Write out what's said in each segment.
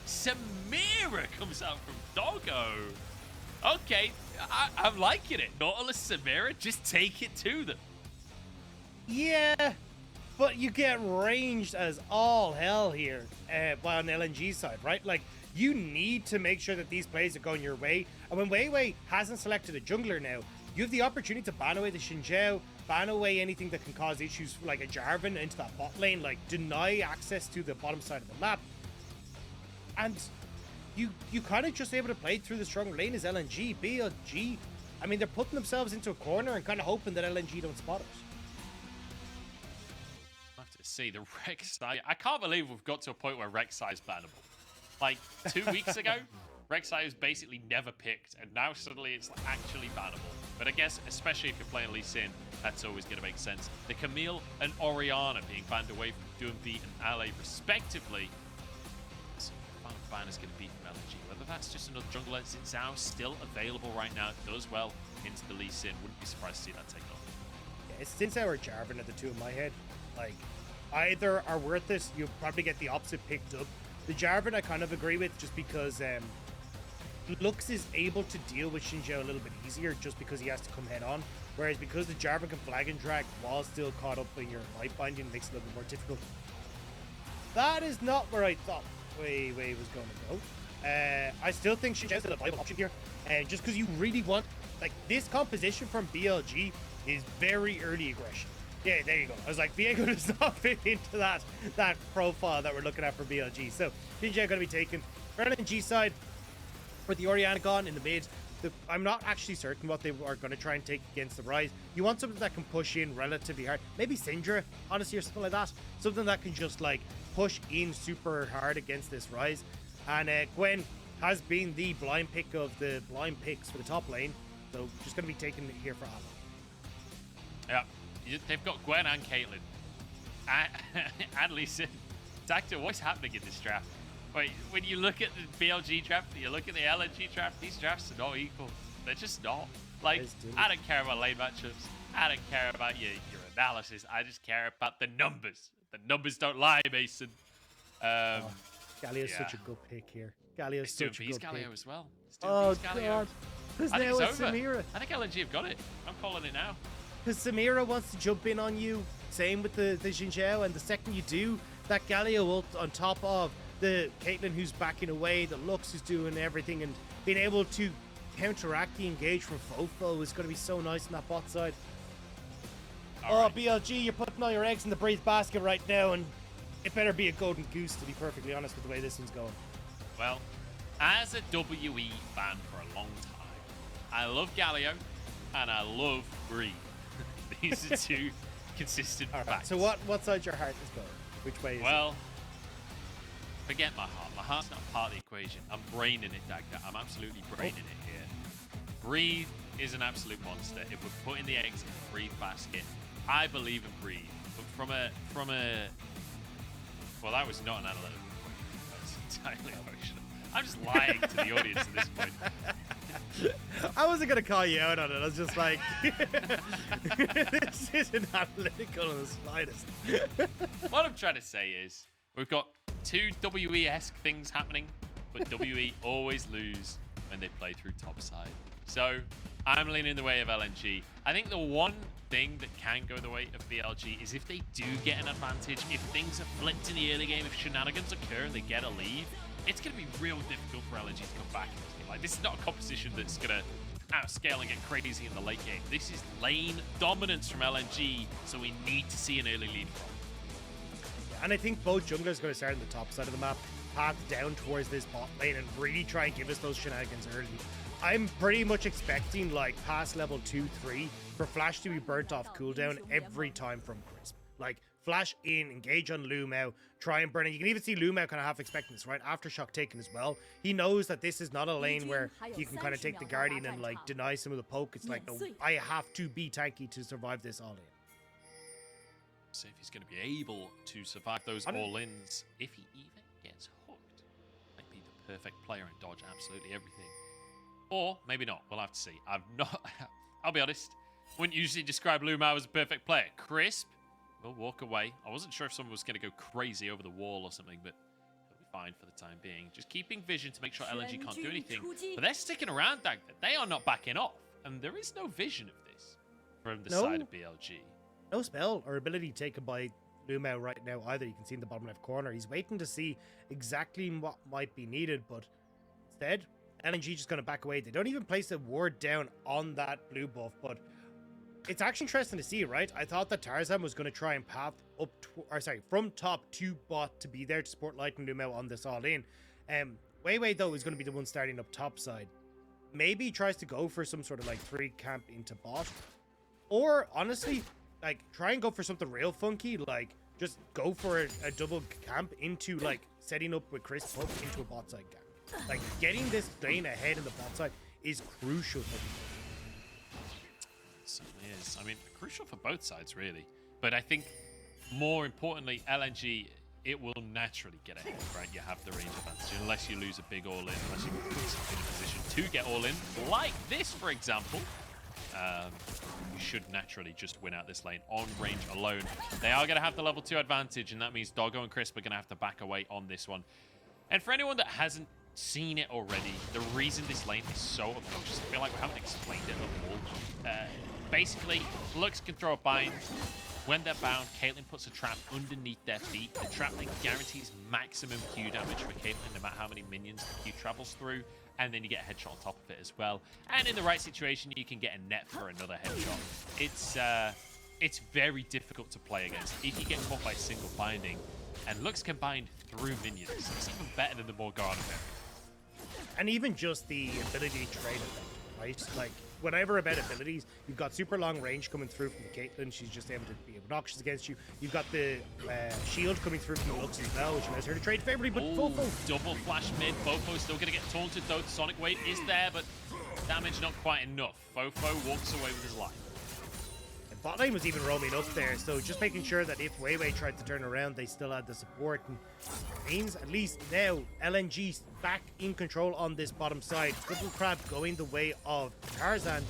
Samira comes out from Doggo. Okay, I'm liking it. Nautilus, Samira, just take it to them. Yeah, but you get ranged as all hell here on the LNG side, right? Like, you need to make sure that these plays are going your way. And when Weiwei hasn't selected a jungler now, you have the opportunity to ban away the Xinjiao, ban away anything that can cause issues like a Jarvan into that bot lane, like deny access to the bottom side of the map. And you kind of just able to play through the stronger lane as LNG, BLG. I mean, they're putting themselves into a corner and kind of hoping that LNG don't spot us. I have to see the Rek'Sai. I can't believe we've got to a point where Rek'Sai is bannable. Like 2 weeks ago, Rek'Sai was basically never picked, and now suddenly it's like actually bannable. But I guess, especially if you're playing Lee Sin, that's always going to make sense. The Camille and Orianna being banned away from Doinb and Ale, respectively. So final ban is going to be from LNG. Whether that's just another jungler, it's now still available right now. It does well into the Lee Sin. Wouldn't be surprised to see that take off. Yeah, it's Since our Jarvan are the two in my head. Like, either are worth this, you'll probably get the opposite picked up. The Jarvan I kind of agree with, just because Lux is able to deal with Xinjiao a little bit easier just because he has to come head on. Whereas because the Jarvan can flag and drag while still caught up in your life binding, makes it a little bit more difficult. That is not where I thought Weiwei was going to go. I still think Xinjiao is a viable option here. Just because you really want, like, this composition from BLG is very early aggression. Yeah, there you go. I was like, Viego does not fit into that profile that we're looking at for BLG. So, Xinjiao going to be taken. For LNG side, with the Orianna gone in the mid, I'm not actually certain what they are going to try and take against the Rise. You want something that can push in relatively hard. Maybe Syndra, honestly, or something like that. Something that can just, like, push in super hard against this Rise. And Gwen has been the blind pick of the blind picks for the top lane. So, just going to be taken here for Allo. Yeah. They've got Gwen and Caitlyn. And Lee Sin. Doctor, what's happening in this draft? Wait, when you look at the BLG draft, you look at the LNG draft, these drafts are not equal. They're just not. Like, I don't care about lane matchups. I don't care about your analysis. I just care about the numbers. The numbers don't lie, Mason. Galio's such a good pick here. Galio's such a good pick. Galio as well. Oh, God. Because now it's Samira. I think LNG have got it. I'm calling it now. Because Samira wants to jump in on you. Same with the Xinjiao. And the second you do, that Galio ult on top of the Caitlyn who's backing away, the Lux who's doing everything, and being able to counteract the engage from Fofo is going to be so nice on that bot side. All right. BLG, you're putting all your eggs in the breeze basket right now, and it better be a golden goose, to be perfectly honest with the way this one's going. Well, as a WE fan for a long time, I love Galio and I love Breed. These are two consistent facts. So what side your heart is going? Which way is it? Forget my heart. My heart's not part of the equation. I'm braining it, Dagda. I'm absolutely braining it here. Breathe is an absolute monster. If we're putting the eggs in the Breathe basket, I believe in Breathe. But from a well, that was not an analytical point. That's entirely emotional. I'm just lying to the audience at this point. I wasn't going to call you out on it. I was just like, this isn't analytical in the slightest. What I'm trying to say is, we've got two WE-esque things happening, but WE always lose when they play through topside. So, I'm leaning the way of LNG. I think the one thing that can go the way of BLG is if they do get an advantage, if things are flipped in the early game, if shenanigans occur and they get a lead, it's going to be real difficult for LNG to come back in this game. Like, this is not a competition that's going to outscale and get crazy in the late game. This is lane dominance from LNG, so we need to see an early lead from. And I think both junglers are going to start on the top side of the map, path down towards this bot lane, and really try and give us those shenanigans early. I'm pretty much expecting, like, past level 2, 3, for Flash to be burnt off cooldown every time from Crisp. Like, Flash in, engage on Lumao, try and burn it. You can even see Lumao kind of half expecting this, right? Aftershock taken as well. He knows that this is not a lane where you can kind of take the Guardian and, like, deny some of the poke. It's like, no, I have to be tanky to survive this all-in. See if he's going to be able to survive those all-ins. If he even gets hooked, might be the perfect player and dodge absolutely everything. Or maybe not. We'll have to see. I'll be honest, wouldn't usually describe Lumao as a perfect player. Crisp will walk away. I wasn't sure if someone was going to go crazy over the wall or something, but he'll be fine for the time being. Just keeping vision to make sure LNG can't do anything. But they're sticking around, Dagda. They are not backing off. And there is no vision of this from the side of BLG. No spell or ability taken by Lumao right now either. You can see in the bottom left corner. He's waiting to see exactly what might be needed, but instead, LNG just going to back away. They don't even place a ward down on that blue buff, but it's actually interesting to see, right? I thought that Tarzan was going to try and path up, from top to bot to be there to support Lightning Lumao on this all-in. Weiwei, though, is going to be the one starting up top side. Maybe he tries to go for some sort of like 3 camp into bot, or honestly, like try and go for something real funky, like just go for a double camp into like setting up with Chris Puck into a bot side camp. Like getting this lane ahead in the bot side is crucial for me. It certainly is. I mean, crucial for both sides, really. But I think more importantly, LNG, it will naturally get ahead, right? You have the range advantage, unless you lose a big all-in, unless you put yourself in a position to get all-in, like this, for example. You should naturally just win out this lane on range alone. They are going to have the level 2 advantage, and that means Doggo and Crisp are going to have to back away on this one. And for anyone that hasn't seen it already, the reason this lane is so obnoxious, I feel like we haven't explained it at all. Basically, Lux can throw a bind. When they're bound, Caitlyn puts a trap underneath their feet. The trap then guarantees maximum Q damage for Caitlyn, no matter how many minions the Q travels through. And then you get a headshot on top of it as well. And in the right situation, you can get a net for another headshot. It's very difficult to play against if you get caught by single binding. And Lux can bind through minions. It's even better than the Morgana variant. And even just the ability to trade effect, right? Like, whatever about abilities, you've got super long range coming through from the Caitlyn. She's just able to be obnoxious against you. You've got the shield coming through from the Lux as well, which allows her to trade favorably, but Fofo. Double flash mid. Fofo still going to get taunted, though. The Sonic Wave is there, but damage not quite enough. Fofo walks away with his life. And bot lane was even roaming up there, so just making sure that if Weiwei tried to turn around, they still had the support. And means at least now LNG back in control on this bottom side. Triple Crab going the way of Tarzan.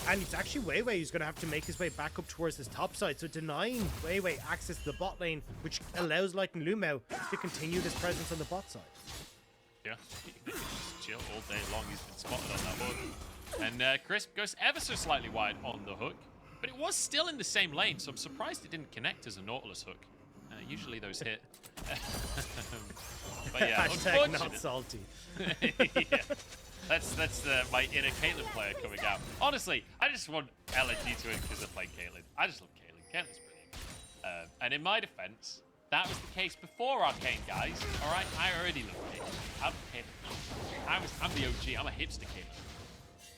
And it's actually Weiwei who's going to have to make his way back up towards this top side. So denying Weiwei access to the bot lane, which allows Lightning Lumao to continue this presence on the bot side. Yeah, he can just chill all day long. He's been spotted on that hook. And Crisp goes ever so slightly wide on the hook. But it was still in the same lane, so I'm surprised it didn't connect as a Nautilus hook. Usually those hit. But yeah, hashtag not salty. Yeah. That's my inner Caitlyn player coming out. Honestly, I just want LNG to win because they're playing Caitlyn. I just love Caitlyn. Caitlyn's brilliant. And in my defense, that was the case before Arcane, guys. All right, I already love Caitlyn. I'm Caitlyn. I'm the OG. I'm a hipster Caitlyn.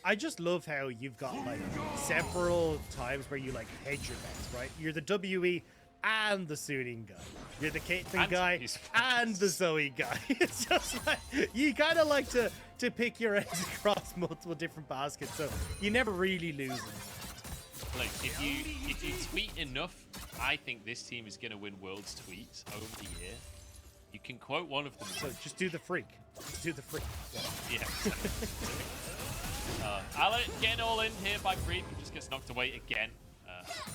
I just love how you've got like several times where you like hedge your bets, right? You're the WE and the Suning guy. You're the Caitlyn guy and the Zoe guy. It's just like you kind of like to pick your eggs across multiple different baskets, so you never really lose them. Like if you tweet enough, I think this team is going to win Worlds tweets over the year. You can quote one of them. So just do the freak. Just do the freak. Yeah. Alan getting all in here by Creep. Just gets knocked away again.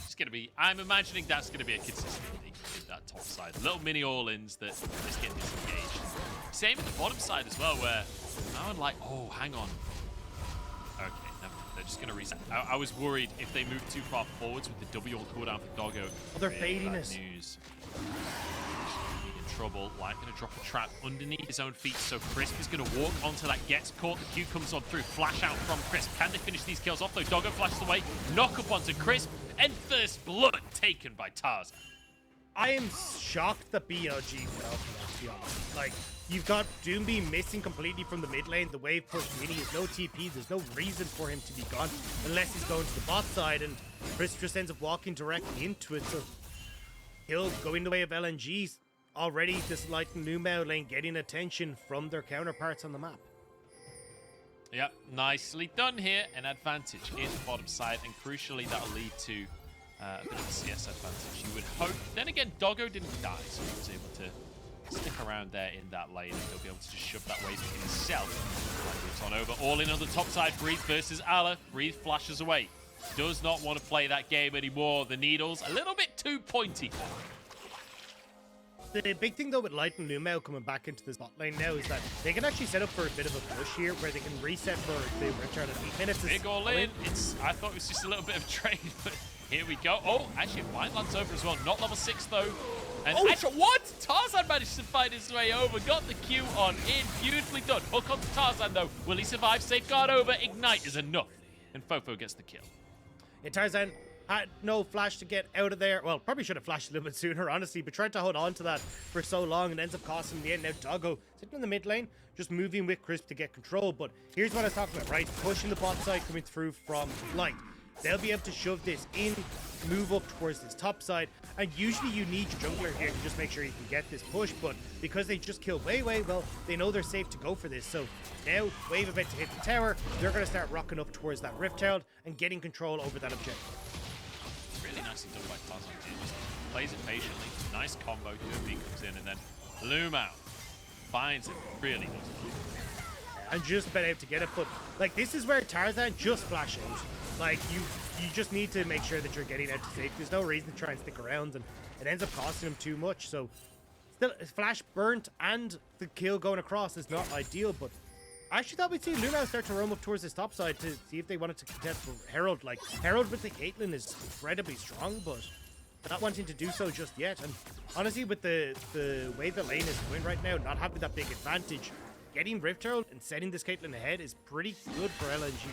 It's going to be, I'm imagining that's going to be a consistent thing in that top side. Little mini all-ins that just get disengaged. Same at the bottom side as well, where now I'm like, oh, hang on. Okay, never mind. They're just going to reset. I was worried if they moved too far forwards with the W on cooldown for Doggo. Oh, they're fading us. News. Trouble. Light going to drop a trap underneath his own feet, so Crisp is going to walk onto that, gets caught, the Q comes on through, flash out from Crisp. Can they finish these kills off though? Doggo flashes away, knock up onto Crisp, and first blood taken by Tarzan. I am shocked that BLG fell for that, to be honest. Like, you've got Doinb missing completely from the mid lane, the wave push mini is no TP, there's no reason for him to be gone, unless he's going to the bot side, and Crisp just ends up walking directly into it, so he'll go in the way of LNG's. Already this Lightning Lumao lane getting attention from their counterparts on the map. Yep, nicely done here. An advantage in the bottom side, and crucially that'll lead to a bit of a CS advantage, you would hope. Then again, Doggo didn't die, so he was able to stick around there in that lane, and he'll be able to just shove that wave in himself. Moves on over, all in on the top side. Breathe versus Ala. Breathe flashes away. Does not want to play that game anymore. The needles a little bit too pointy for him. The big thing though with Light and Lumao coming back into this bot lane now is that they can actually set up for a bit of a push here where they can reset for the return of 8 minutes. Big all in. I thought it was just a little bit of trade, but here we go. Oh, actually, Wineland's over as well. Not level 6 though. And actually, what? Tarzan managed to find his way over. Got the Q on in. Beautifully done. Hook on to Tarzan though. Will he survive? Safeguard over. Ignite is enough. And Fofo gets the kill. Yeah, Tarzan had no flash to get out of there. Well, probably should have flashed a little bit sooner, honestly, but tried to hold on to that for so long and ends up costing the end. Now Doggo sitting in the mid lane, just moving with Crisp to get control. But here's what I was talking about, right? Pushing the bot side coming through from Light. They'll be able to shove this in, move up towards this top side, and usually you need your jungler here to just make sure you can get this push, but because they just killed Wei, well, they know they're safe to go for this. So now, Wave about to hit the tower, they're going to start rocking up towards that Rift Herald and getting control over that objective. Really nicely done by Tarzan. Just plays it patiently. Nice combo. Doinb comes in, and then Lumao finds it. Really does. And just been able to get it, but like this is where Tarzan just flash out. Like you just need to make sure that you're getting out to safe. There's no reason to try and stick around, and it ends up costing him too much. So still, flash burnt and the kill going across is not ideal, but I actually thought we'd see Lumao start to roam up towards this top side to see if they wanted to contest for Herald. Like Herald with the Caitlyn is incredibly strong, but not wanting to do so just yet. And honestly, with the way the lane is going right now, not having that big advantage, getting Rift Herald and setting this Caitlyn ahead is pretty good for LNG.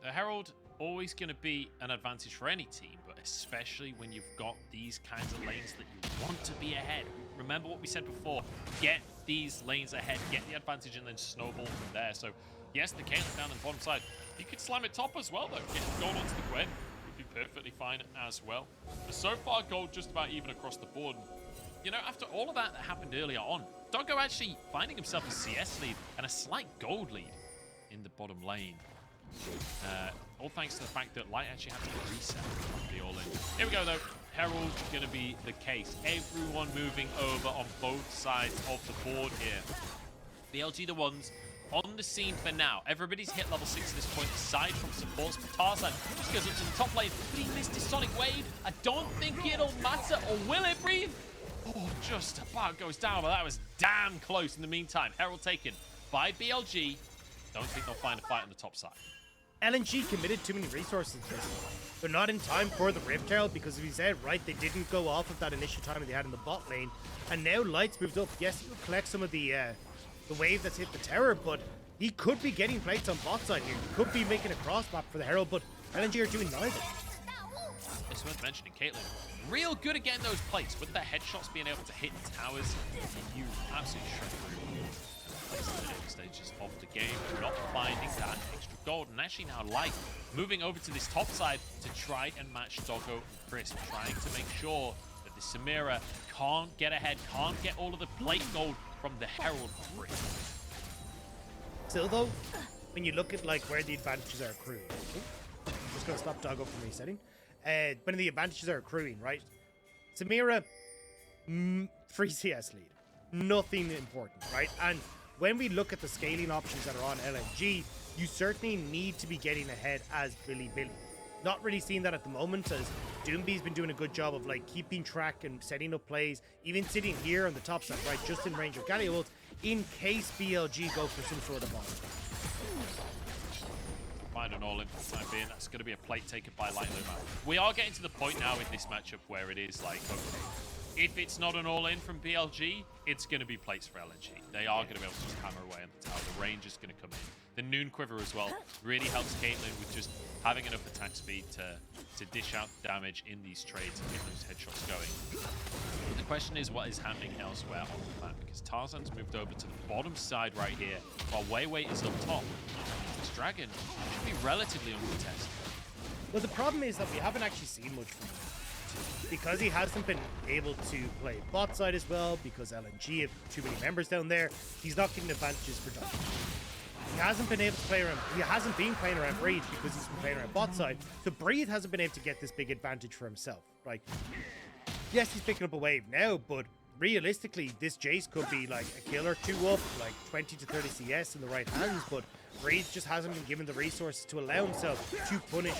The Herald always going to be an advantage for any team, but especially when you've got these kinds of lanes that you want to be ahead. Remember what we said before, get these lanes ahead, get the advantage, and then snowball from there. So yes, the Caitlyn down on the bottom side, you could slam it top as well though. Get gold onto the Gwen would be perfectly fine as well. But so far, gold just about even across the board. You know, after all of that happened earlier on, Doggo actually finding himself a CS lead and a slight gold lead in the bottom lane. All thanks to the fact that Light actually had to reset the all-in. Here we go though. Herald going to be the case. Everyone moving over on both sides of the board here. BLG the ones on the scene for now. Everybody's hit level 6 at this point, aside from supports. Tarzan just goes up to the top lane, but he missed his Sonic Wave. I don't think it'll matter, or will it, Breathe? Oh, just about goes down, but that was damn close in the meantime. Herald taken by BLG. Don't think they'll find a fight on the top side. LNG committed too many resources to this, but not in time for the Rift Herald, because as we said, right, they didn't go off of that initial time that they had in the bot lane, and now Light's moved up. Yes, he'll collect some of the wave that's hit the tower, but he could be getting plates on bot side here. He could be making a cross map for the Herald, but LNG are doing neither. It's worth mentioning, Caitlyn, real good at getting those plates, with the headshots being able to hit towers. You absolutely shred through. The next stages of the game, not finding that extra gold, and actually now Light moving over to this top side to try and match Doggo and Crisp, trying to make sure that the Samira can't get ahead, can't get all of the plate gold from the Herald free. Still though, when you look at like where the advantages are accruing, I'm just gonna stop Doggo from resetting. When the advantages are accruing, right? Samira, free CS lead, nothing important, right? And when we look at the scaling options that are on LNG, you certainly need to be getting ahead as Billy. Not really seeing that at the moment, as Doinb's been doing a good job of like keeping track and setting up plays, even sitting here on the top side, right, just in range of Galio ult, in case BLG go for some sort of bomb. Find an all-in for the time being. That's going to be a plate taken by Light Lumao. We are getting to the point now in this matchup where it is like, okay, if it's not an all-in from BLG, it's going to be plates for LNG. They are going to be able to just hammer away on the tower. The range is going to come in. The Noon Quiver as well really helps Caitlyn with just having enough attack speed to dish out damage in these trades and get those headshots going. The question is what is happening elsewhere on the map, because Tarzan's moved over to the bottom side right here, while Wei is up top. This Dragon should be relatively uncontested. Well, the problem is that we haven't actually seen much from him. Because he hasn't been able to play bot side as well, because LNG have too many members down there, he's not getting advantages for Doggo. He hasn't been able to play around, he hasn't been playing around Breathe because he's been playing around bot side, so Breathe hasn't been able to get this big advantage for himself, right? Yes, he's picking up a wave now, but realistically, this Jace could be like a kill or two up, like 20 to 30 CS in the right hands, but Breathe just hasn't been given the resources to allow himself to punish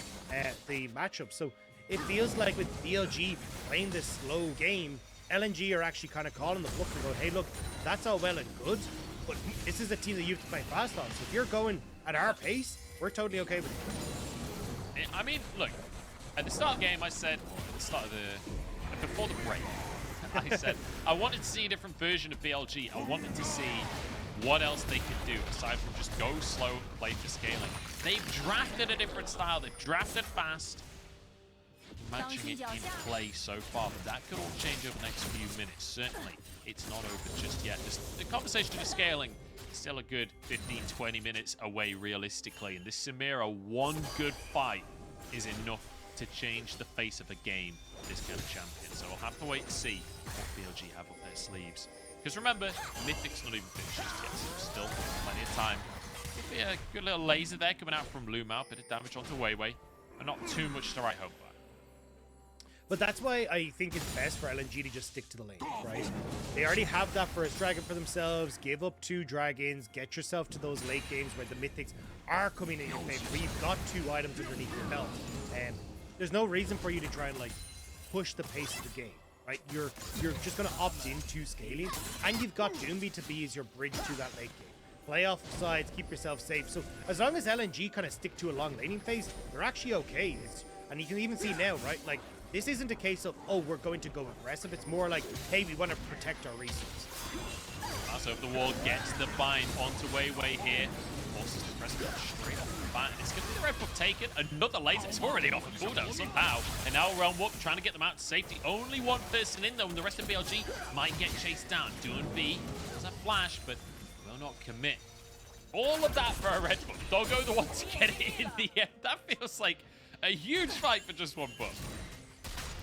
the matchup. So it feels like with BLG playing this slow game, LNG are actually kind of calling the bluff and going, hey, look, that's all well and good, but this is a team that you have to play fast on. So if you're going at our pace, we're totally okay with it. I mean, look, at the start of the game, I said, or at the start of the, before the break, I said, I wanted to see a different version of BLG. I wanted to see what else they could do aside from just go slow and play for scaling. They've drafted a different style. They've drafted fast. Matching it in play so far, but that could all change over the next few minutes. Certainly, it's not over just yet. The conversation of scaling is still a good 15-20 minutes away realistically, and this Samira, one good fight is enough to change the face of a game for this kind of champion. So we'll have to wait and see what BLG have up their sleeves. Because remember, Mythic's not even finished just yet, so still plenty of time. Could be a good little laser there coming out from Lumao, bit of damage onto Weiwei, but not too much to write home about. But that's why I think it's best for LNG to just stick to the lane, right? They already have that first dragon for themselves. Give up 2 dragons. Get yourself to those late games where the Mythics are coming in your favor. Where you've got 2 items underneath your belt. And there's no reason for you to try and like push the pace of the game, right? You're just going to opt into scaling. And you've got Doinb to be as your bridge to that late game. Play off the sides, keep yourself safe. So as long as LNG kind of stick to a long laning phase, they're actually okay. And you can even see now, right? Like, this isn't a case of, oh, we're going to go aggressive. It's more like, hey, we want to protect our resources. So if the wall gets the bind onto Weiwei here, forces the press straight off the bat. It's going to be the red buff taken. Another laser. It's already off a cooldown somehow. And now Realm Walk trying to get them out to safety. Only one person in though, and the rest of BLG might get chased down. Doinb does a flash, but will not commit. All of that for a red buff. Doggo the one to get it in the end. That feels like a huge fight for just one buff.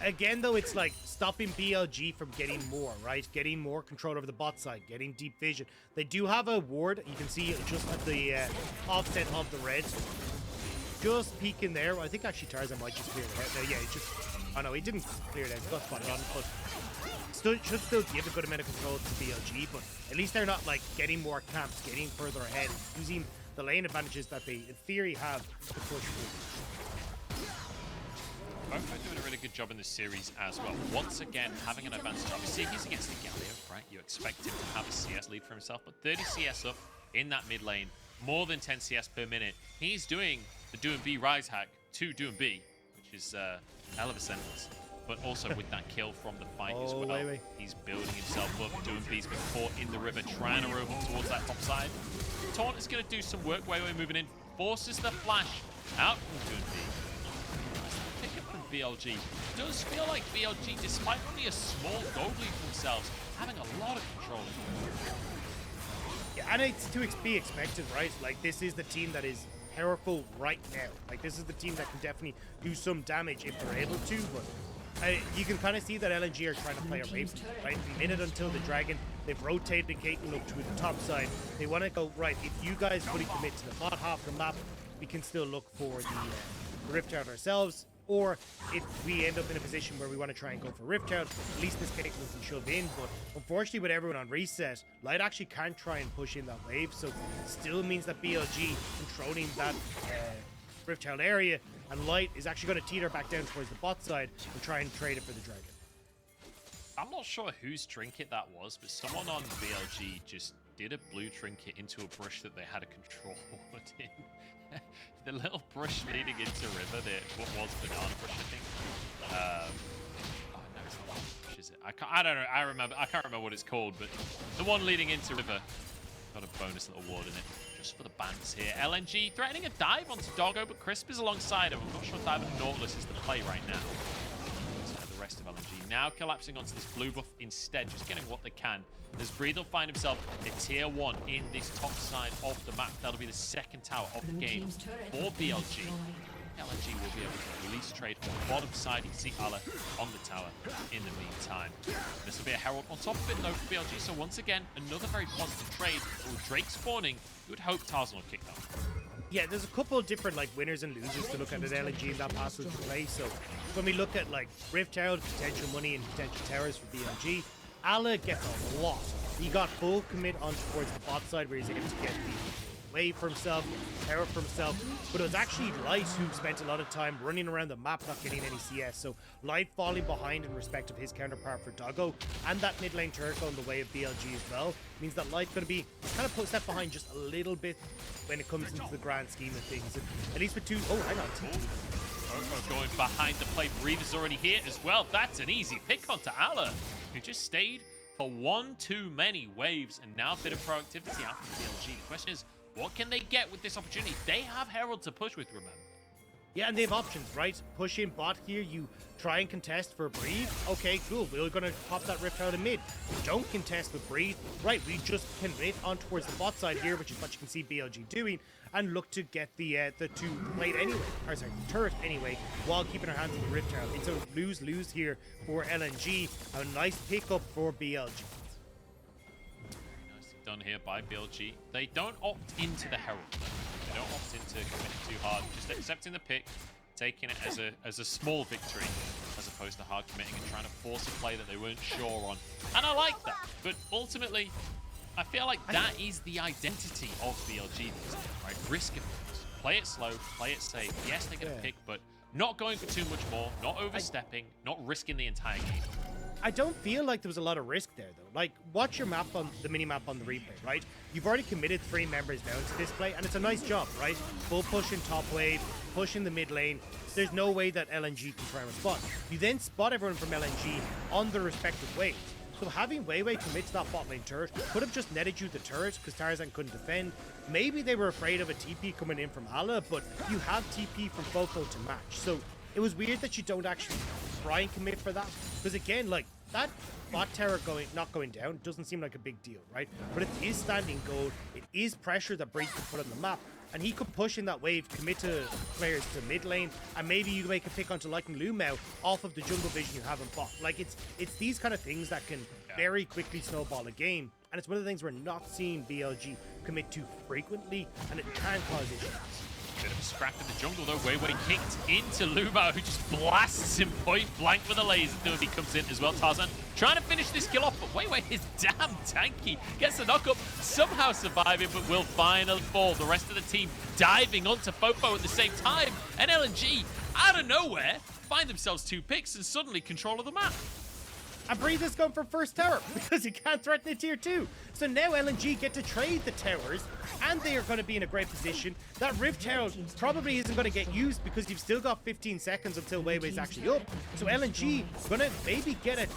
Again, though, it's like stopping BLG from getting more, right? Getting more control over the bot side, getting deep vision. They do have a ward. You can see it just at the offset of the red. Just peeking there. I think actually Tarzan might just clear the head. No, yeah, he just... Oh, no, he didn't clear it out. He got spotted on, but... should still give a good amount of control to BLG, but at least they're not, like, getting more camps, getting further ahead, using the lane advantages that they, in theory, have to push forward. Both are doing a really good job in this series as well. Once again, having an advantage. Obviously, he's against the Galio, right? You expect him to have a CS lead for himself, but 30 CS up in that mid lane, more than 10 CS per minute. He's doing the Doinb Rise hack to Doinb, which is a hell of a sentence. But also with that kill from the fight as well. Wait. He's building himself up. Doinb's been caught in the river, trying to roam up towards that top side. Taunt is going to do some work. Weiwei moving in, forces the flash out from Doinb. BLG. It does feel like BLG, despite only a small gold lead for themselves, having a lot of control. Yeah, and it's to be expected, right? Like, this is the team that is powerful right now. Like, this is the team that can definitely do some damage if they're able to, but you can kind of see that LNG are trying to play a race, right? A minute until the dragon. They've rotated Caitlyn up to the top side. They want to go, right, if you guys fully commit to the bot half of the map, we can still look for the Rift out ourselves. Or if we end up in a position where we want to try and go for Rift out, at least this Caitlyn can shove in. But unfortunately, with everyone on reset, Light actually can't try and push in that wave. So still means that BLG controlling that Rift out area, and Light is actually going to teeter back down towards the bot side and try and trade it for the dragon. I'm not sure whose trinket that was, but someone on BLG just did a blue trinket into a brush that they had a control in. The little brush leading into river, what was banana brush, I think. Oh no, it's not what brush, is it? I don't know. I can't remember what it's called, but the one leading into river got a bonus little ward in it, just for the bans here. LNG threatening a dive onto Doggo, but Crisp is alongside him. I'm not sure Dive and Nautilus is the play right now. The rest of LNG now collapsing onto this blue buff instead, just getting what they can. As Breathe will find himself a tier 1 in this top side of the map. That'll be the second tower of the game for BLG. LNG will be able to release trade from the bottom side. You can see Allah on the tower in the meantime. This will be a Herald on top of it though for BLG. So once again, another very positive trade. But with Drake spawning, you would hope Tarzan will kick that. Yeah, there's a couple of different like winners and losers to look at LNG in that passage to play. So when we look at like Rift Out, potential money and potential towers for BLG, Allah gets a lot. He got full commit on towards the bot side where he's able to get the wave for himself, tower for himself, but it was actually Light who spent a lot of time running around the map, not getting any CS. So Light falling behind in respect of his counterpart for Doggo, and that mid lane turret going the way of BLG as well, means that Light's going to be kind of put step behind just a little bit when it comes into the grand scheme of things. And at least with two, oh, hang on. Fofo going behind the play. Breather's already here as well. That's an easy pick onto Ala, who just stayed for one too many waves, and now a bit of proactivity out from BLG. The question is, what can they get with this opportunity? They have Herald to push with, remember. Yeah, and they have options, right? Push in bot here, you try and contest for Breathe. Okay, cool, we're gonna pop that Rift out of mid. You don't contest with Breathe. Right, we just commit on towards the bot side here, which is what you can see BLG doing, and look to get the two plate anyway, or sorry, turret anyway, while keeping our hands on the Rift Herald. It's a lose-lose here for LNG. A nice pickup for BLG. Nicely done here by BLG. They don't opt into the Herald. They don't opt into committing too hard, just accepting the pick, taking it as a small victory, as opposed to hard committing and trying to force a play that they weren't sure on. And I like that, but ultimately, I feel like that is the identity of BLG these days, right? Risk averse. Play it slow, play it safe. Yes, they get a pick, but not going for too much more, not overstepping, not risking the entire game. I don't feel like there was a lot of risk there, though. Like, watch your map on the mini-map on the replay, right? You've already committed 3 members down to this play, and it's a nice job, right? Full push in top wave, push in the mid lane. There's no way that LNG can try and respond. You then spot everyone from LNG on their respective waves. So having Weiwei commit to that bot lane turret could have just netted you the turret because Tarzan couldn't defend. Maybe they were afraid of a TP coming in from Ala, but you have TP from Fofo to match. So it was weird that you don't actually try and commit for that. Because again, like, that bot tower not going down doesn't seem like a big deal, right? But it is standing gold. It is pressure that Breeze can put on the map. And he could push in that wave, commit to players to mid lane, and maybe you make a pick onto Lightning Lumao off of the jungle vision you have in bot. Like, it's these kind of things that can very quickly snowball a game. And it's one of the things we're not seeing BLG commit to frequently, and it can cause issues. Bit of a scrap in the jungle though. Weiwei kicked into Lumao, who just blasts him point blank with a laser. Doinb comes in as well. Tarzan trying to finish this kill off, but Weiwei is damn tanky. Gets the knock up, somehow surviving, but will finally fall. The rest of the team diving onto Fofo at the same time. And LNG, out of nowhere, find themselves 2 picks and suddenly control of the map. And Breathe is going for first tower because he can't threaten the tier 2. So now LNG get to trade the towers, and they are going to be in a great position. That Rift Herald probably isn't going to get used because you've still got 15 seconds until Weiwei's actually up. So LNG going to maybe get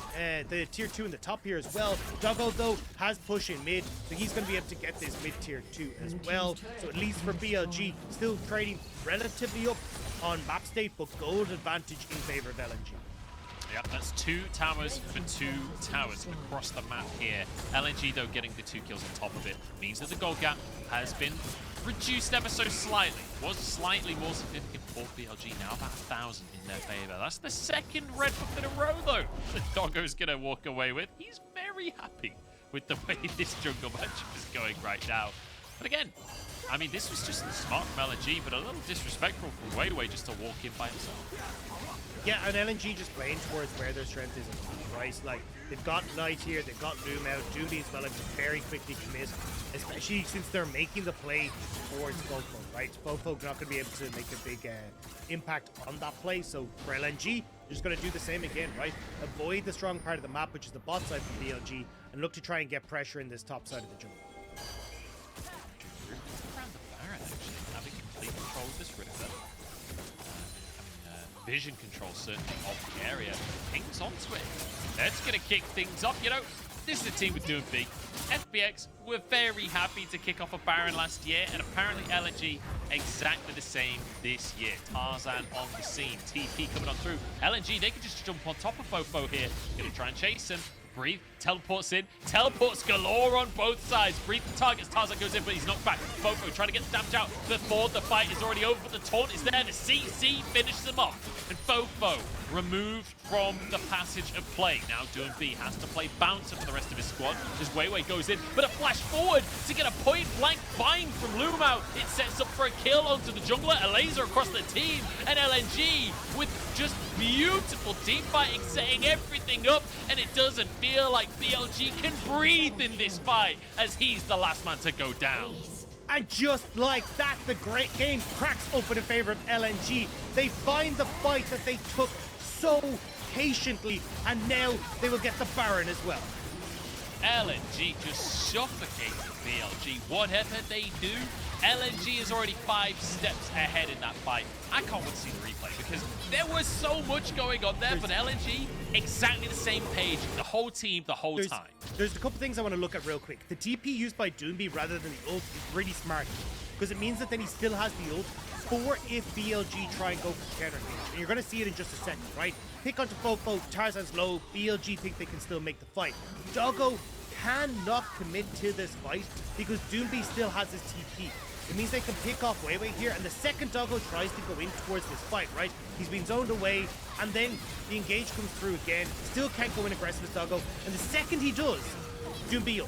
the tier 2 in the top here as well. Doggo, though, has push in mid, so he's going to be able to get this mid tier 2 as well. So at least for BLG, still trading relatively up on map state, but gold advantage in favor of LNG. Yep, that's 2 towers for 2 towers across the map here. LNG, though, getting the 2 kills on top of it means that the gold gap has been reduced ever so slightly. Was slightly more significant for BLG, now about 1,000 in their favor. That's the 2nd red buff in a row, though, that Doggo's going to walk away with. He's very happy with the way this jungle matchup is going right now. But again, I mean, this was just smart from LNG, but a little disrespectful from Weiwei just to walk in by himself. Yeah, and LNG just playing towards where their strength is, right? Like, they've got Light here, they've got Lumao, Judy as well, and very quickly commit, especially since they're making the play towards Fofo, right? Fofo not going to be able to make a big impact on that play, so for LNG, they're just going to do the same again, right? Avoid the strong part of the map, which is the bot side from BLG, and look to try and get pressure in this top side of the jungle. Around the Baron, actually, having complete control of this river. Vision control certainly of the area. Pings onto it. That's going to kick things off. You know, this is a team with Doinb. FBX were very happy to kick off a Baron last year, and apparently LNG exactly the same this year. Tarzan on the scene. TP coming on through. LNG, they can just jump on top of Fofo here. Going to try and chase him. Breathe, teleports in, teleports galore on both sides. Breathe targets, Tarzan goes in, but he's knocked back. Fofo trying to get the damage out before the fight is already over, but the taunt is there. The CC finishes them off. And Fofo removed from the passage of play. Now Doinb has to play bouncer for the rest of his squad as Weiwei goes in, but a flash forward to get a point-blank bind from Lumao. It sets up for a kill onto the jungler, a laser across the team, and LNG with just beautiful team fighting, setting everything up, and it doesn't feel like BLG can breathe in this fight as he's the last man to go down. And just like that, the great game cracks open in favor of LNG. They find the fight that they took so patiently, and now they will get the Baron as well. LNG just suffocated BLG. Whatever they do, LNG is already 5 steps ahead in that fight. I can't wait to see the replay because there was so much going on there, but LNG, exactly the same page, the whole team, the whole time. There's a couple things I want to look at real quick. The TP used by Doinb rather than the ult is really smart because it means that then he still has the ult for if BLG try and go for counter engage. And you're going to see it in just a second, right? Pick onto Fofo, Tarzan's low, BLG think they can still make the fight. Doggo cannot commit to this fight because Doinb still has his TP. It means they can pick off Weiwei here, and the second Doggo tries to go in towards this fight, right? He's been zoned away, and then the engage comes through again. Still can't go in aggressive as Doggo, and the second he does, Doinb ults.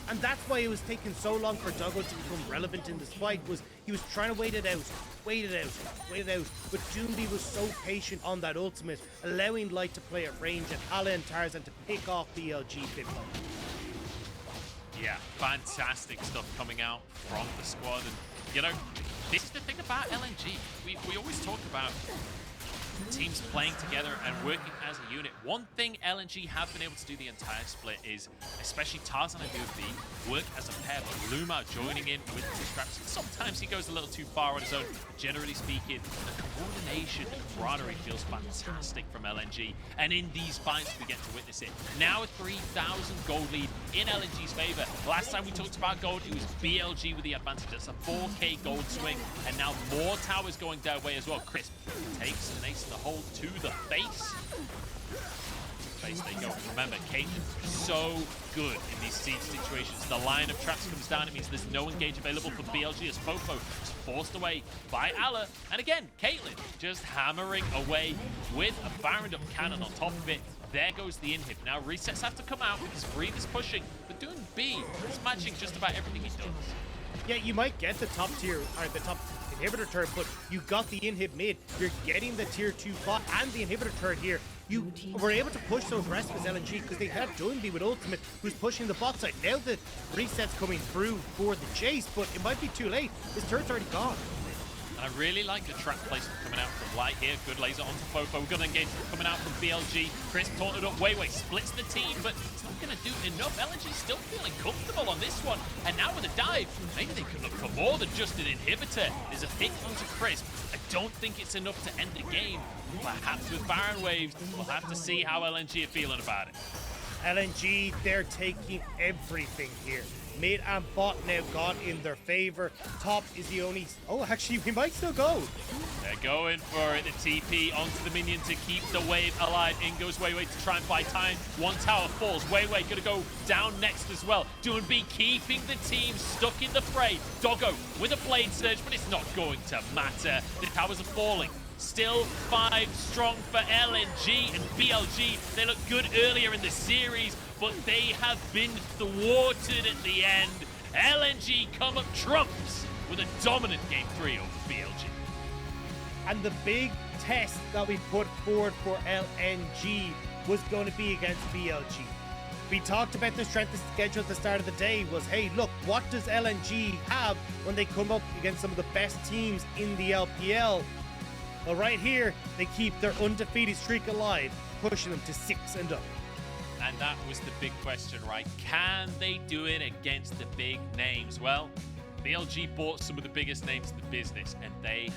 And that's why it was taking so long for Doggo to become relevant in this fight, was he was trying to wait it out. But Doinb was so patient on that ultimate, allowing Light to play at range and Ala and Tarzan to pick off BLG Fitful. Yeah, fantastic stuff coming out from the squad. And, you know, this is the thing about LNG. We always talk about teams playing together and working as a unit. One thing LNG have been able to do the entire split is, especially Tarzan and Doinb, work as a pair, but Luma joining in with the scraps. Sometimes he goes a little too far on his own, but generally speaking, the coordination and camaraderie feels fantastic from LNG. And in these fights, we get to witness it. Now a 3,000 gold lead in LNG's favor. Last time we talked about gold, it was BLG with the advantage. That's a 4k gold swing, and now more towers going their way as well. Crisp takes an ace in the hole to the face. Face they go. Remember, Caitlyn so good in these siege situations. The line of traps comes down. It means there's no engage available for BLG as Fofo is forced away by Ala. And again, Caitlyn just hammering away with a Baron up cannon on top of it. There goes the inhib. Now resets have to come out because Breathe is pushing, but Doinb is matching just about everything he does. Yeah, you might get the top tier, or the top inhibitor turret, but you got the inhib mid. You're getting the tier 2 bot and the inhibitor turret here. You were able to push those rest with LNG because they had Doinb with ultimate who's pushing the bot side. Now the reset's coming through for the chase, but it might be too late. His turret's already gone. And I really like the trap placement coming out from Light here. Good laser onto Fofo. Good engagement coming out from BLG. Chris taunted up. Weiwei splits the team, but it's not going to do enough. LNG still feeling comfortable on this one. And now with a dive, maybe they can look for more than just an inhibitor. There's a pick onto Chris. I don't think it's enough to end the game. Perhaps with Baron waves, we'll have to see how LNG are feeling about it. LNG, they're taking everything here. Mid and bot now got in their favor. Top is the only... Oh, actually, we might still go. They're going for it. The TP onto the minion to keep the wave alive. In goes Weiwei to try and buy time. One tower falls. Weiwei gonna go down next as well. Doinb keeping the team stuck in the fray. Doggo with a blade surge, but it's not going to matter. The towers are falling. Still 5 strong for LNG and BLG. They looked good earlier in the series, but they have been thwarted at the end. LNG come up trumps with a dominant Game 3 over BLG. And the big test that we put forward for LNG was going to be against BLG. We talked about the strength of schedule at the start of the day was, hey, look, what does LNG have when they come up against some of the best teams in the LPL? Well, right here, they keep their undefeated streak alive, pushing them to 6 and up. And that was the big question, right? Can they do it against the big names? Well, BLG bought some of the biggest names in the business, and they